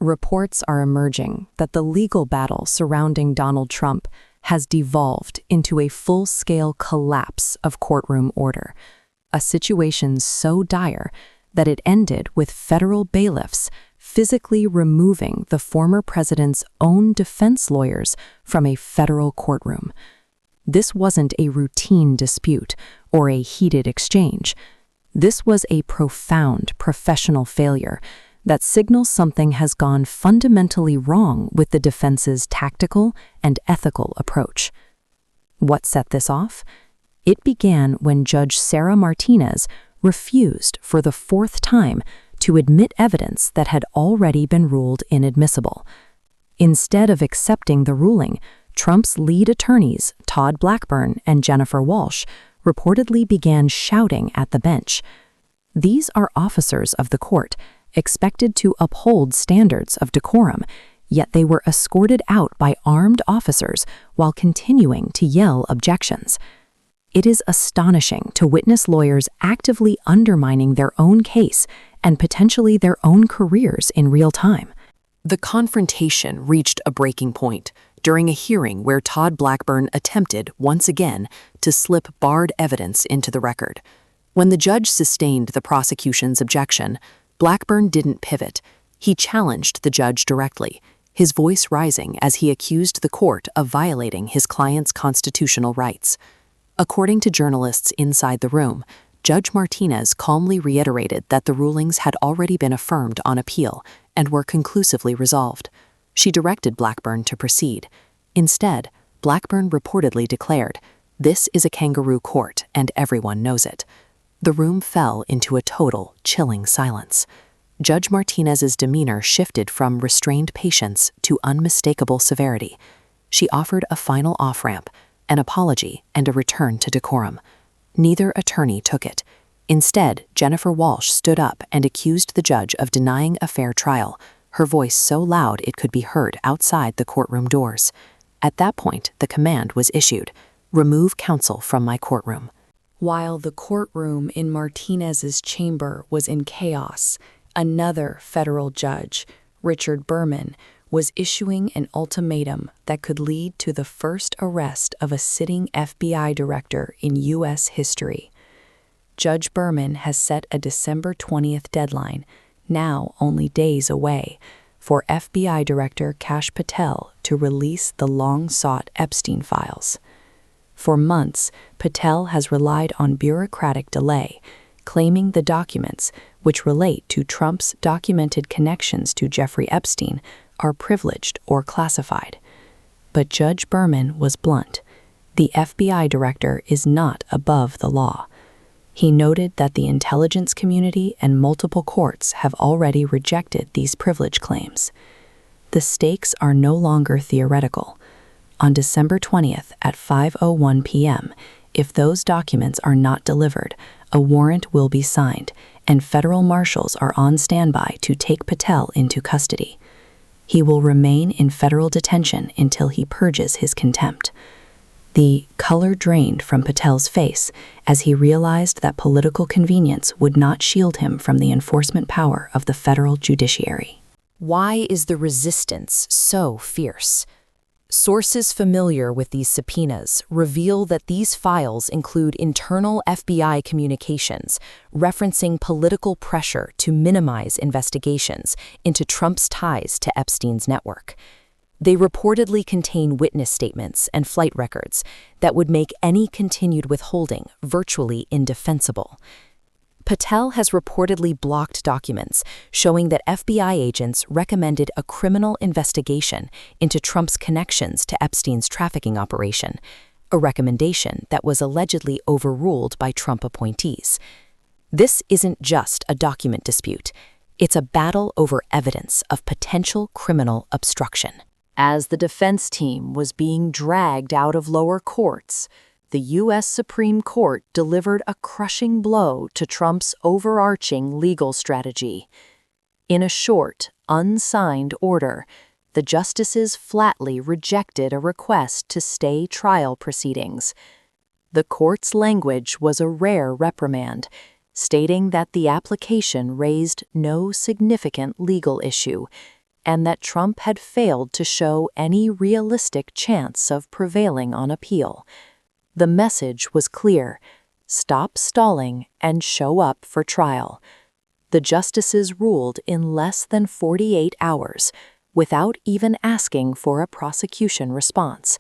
Reports are emerging that the legal battle surrounding Donald Trump has devolved into a full-scale collapse of courtroom order, a situation so dire that it ended with federal bailiffs physically removing the former president's own defense lawyers from a federal courtroom. This wasn't a routine dispute or a heated exchange. This was a profound professional failure that signals something has gone fundamentally wrong with the defense's tactical and ethical approach. What set this off? It began when Judge Sarah Martinez refused for the fourth time to admit evidence that had already been ruled inadmissible. Instead of accepting the ruling, Trump's lead attorneys, Todd Blackburn and Jennifer Walsh, reportedly began shouting at the bench. These are officers of the court, expected to uphold standards of decorum, yet they were escorted out by armed officers while continuing to yell objections. It is astonishing to witness lawyers actively undermining their own case and potentially their own careers in real time. The confrontation reached a breaking point during a hearing where Todd Blackburn attempted, once again, to slip barred evidence into the record. When the judge sustained the prosecution's objection, Blackburn didn't pivot. He challenged the judge directly, his voice rising as he accused the court of violating his client's constitutional rights. According to journalists inside the room, Judge Martinez calmly reiterated that the rulings had already been affirmed on appeal and were conclusively resolved. She directed Blackburn to proceed. Instead, Blackburn reportedly declared, "This is a kangaroo court, and everyone knows it." The room fell into a total, chilling silence. Judge Martinez's demeanor shifted from restrained patience to unmistakable severity. She offered a final off-ramp, an apology, and a return to decorum. Neither attorney took it. Instead, Jennifer Walsh stood up and accused the judge of denying a fair trial, her voice so loud it could be heard outside the courtroom doors. At that point, the command was issued, "Remove counsel from my courtroom." While the courtroom in Martinez's chamber was in chaos, another federal judge, Richard Berman, was issuing an ultimatum that could lead to the first arrest of a sitting FBI director in U.S. history. Judge Berman has set a December 20th deadline, now only days away, for FBI Director Kash Patel to release the long-sought Epstein files. For months, Patel has relied on bureaucratic delay, claiming the documents, which relate to Trump's documented connections to Jeffrey Epstein, are privileged or classified. But Judge Berman was blunt. The FBI director is not above the law. He noted that the intelligence community and multiple courts have already rejected these privilege claims. The stakes are no longer theoretical. On December 20th at 5:01 p.m., if those documents are not delivered, a warrant will be signed, and federal marshals are on standby to take Patel into custody. He will remain in federal detention until he purges his contempt. The color drained from Patel's face as he realized that political convenience would not shield him from the enforcement power of the federal judiciary. Why is the resistance so fierce? Sources familiar with these subpoenas reveal that these files include internal FBI communications referencing political pressure to minimize investigations into Trump's ties to Epstein's network. They reportedly contain witness statements and flight records that would make any continued withholding virtually indefensible. Patel has reportedly blocked documents showing that FBI agents recommended a criminal investigation into Trump's connections to Epstein's trafficking operation, a recommendation that was allegedly overruled by Trump appointees. This isn't just a document dispute. It's a battle over evidence of potential criminal obstruction. As the defense team was being dragged out of lower courts, the U.S. Supreme Court delivered a crushing blow to Trump's overarching legal strategy. In a short, unsigned order, the justices flatly rejected a request to stay trial proceedings. The court's language was a rare reprimand, stating that the application raised no significant legal issue and that Trump had failed to show any realistic chance of prevailing on appeal. The message was clear: stop stalling and show up for trial. The justices ruled in less than 48 hours, without even asking for a prosecution response,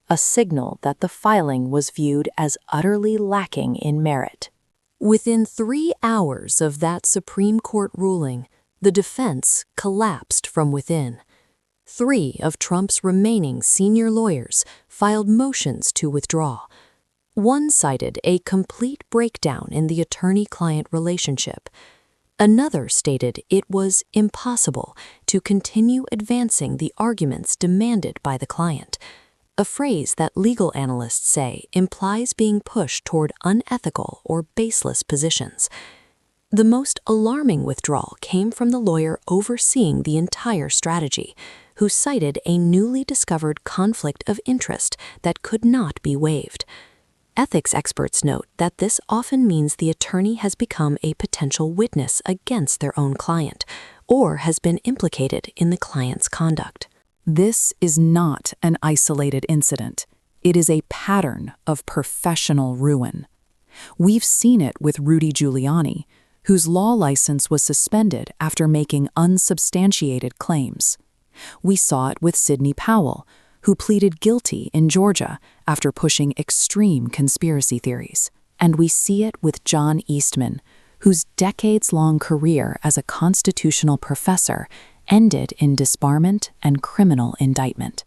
a signal that the filing was viewed as utterly lacking in merit. Within 3 hours of that Supreme Court ruling, the defense collapsed from within. 3 of Trump's remaining senior lawyers filed motions to withdraw. One cited a complete breakdown in the attorney-client relationship. Another stated it was impossible to continue advancing the arguments demanded by the client, a phrase that legal analysts say implies being pushed toward unethical or baseless positions. The most alarming withdrawal came from the lawyer overseeing the entire strategy, who cited a newly discovered conflict of interest that could not be waived. Ethics experts note that this often means the attorney has become a potential witness against their own client, or has been implicated in the client's conduct. This is not an isolated incident. It is a pattern of professional ruin. We've seen it with Rudy Giuliani, whose law license was suspended after making unsubstantiated claims. We saw it with Sidney Powell, who pleaded guilty in Georgia after pushing extreme conspiracy theories. And we see it with John Eastman, whose decades-long career as a constitutional professor ended in disbarment and criminal indictment.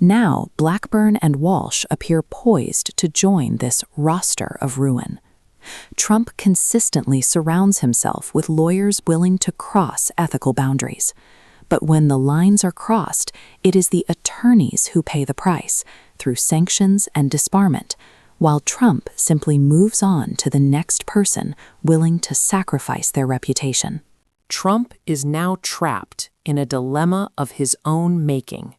Now, Blackburn and Walsh appear poised to join this roster of ruin. Trump consistently surrounds himself with lawyers willing to cross ethical boundaries. But when the lines are crossed, it is the attorneys who pay the price through sanctions and disbarment, while Trump simply moves on to the next person willing to sacrifice their reputation. Trump is now trapped in a dilemma of his own making.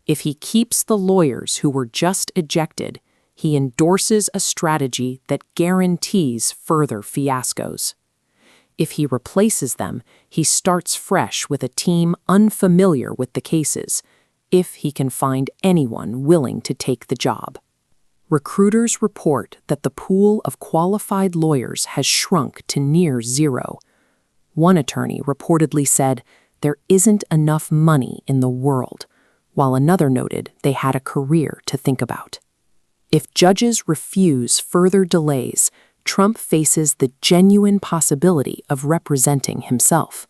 If he keeps the lawyers who were just ejected, he endorses a strategy that guarantees further fiascos. If he replaces them, he starts fresh with a team unfamiliar with the cases, if he can find anyone willing to take the job. Recruiters report that the pool of qualified lawyers has shrunk to near zero. One attorney reportedly said, "There isn't enough money in the world," while another noted they had a career to think about. If judges refuse further delays, Trump faces the genuine possibility of representing himself.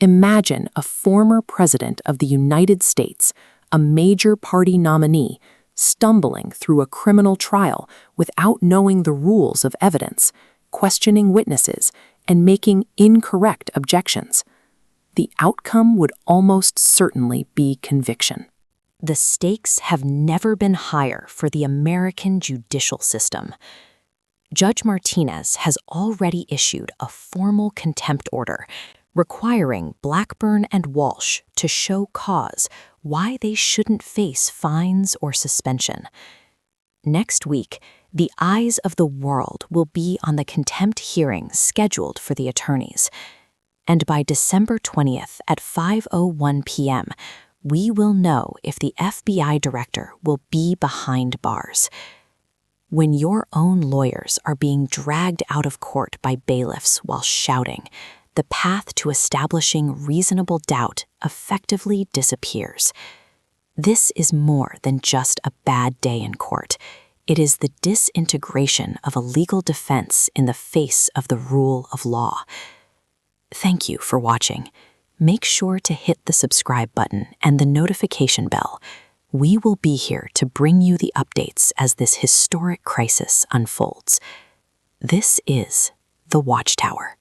Imagine a former president of the United States, a major party nominee, stumbling through a criminal trial without knowing the rules of evidence, questioning witnesses, and making incorrect objections. The outcome would almost certainly be conviction. The stakes have never been higher for the American judicial system. Judge Martinez has already issued a formal contempt order requiring Blackburn and Walsh to show cause why they shouldn't face fines or suspension. Next week, the eyes of the world will be on the contempt hearings scheduled for the attorneys. And by December 20th at 5:01 p.m., we will know if the FBI director will be behind bars. When your own lawyers are being dragged out of court by bailiffs while shouting, the path to establishing reasonable doubt effectively disappears. This is more than just a bad day in court. It is the disintegration of a legal defense in the face of the rule of law. Thank you for watching. Make sure to hit the subscribe button and the notification bell. We will be here to bring you the updates as this historic crisis unfolds. This is The Watchtower.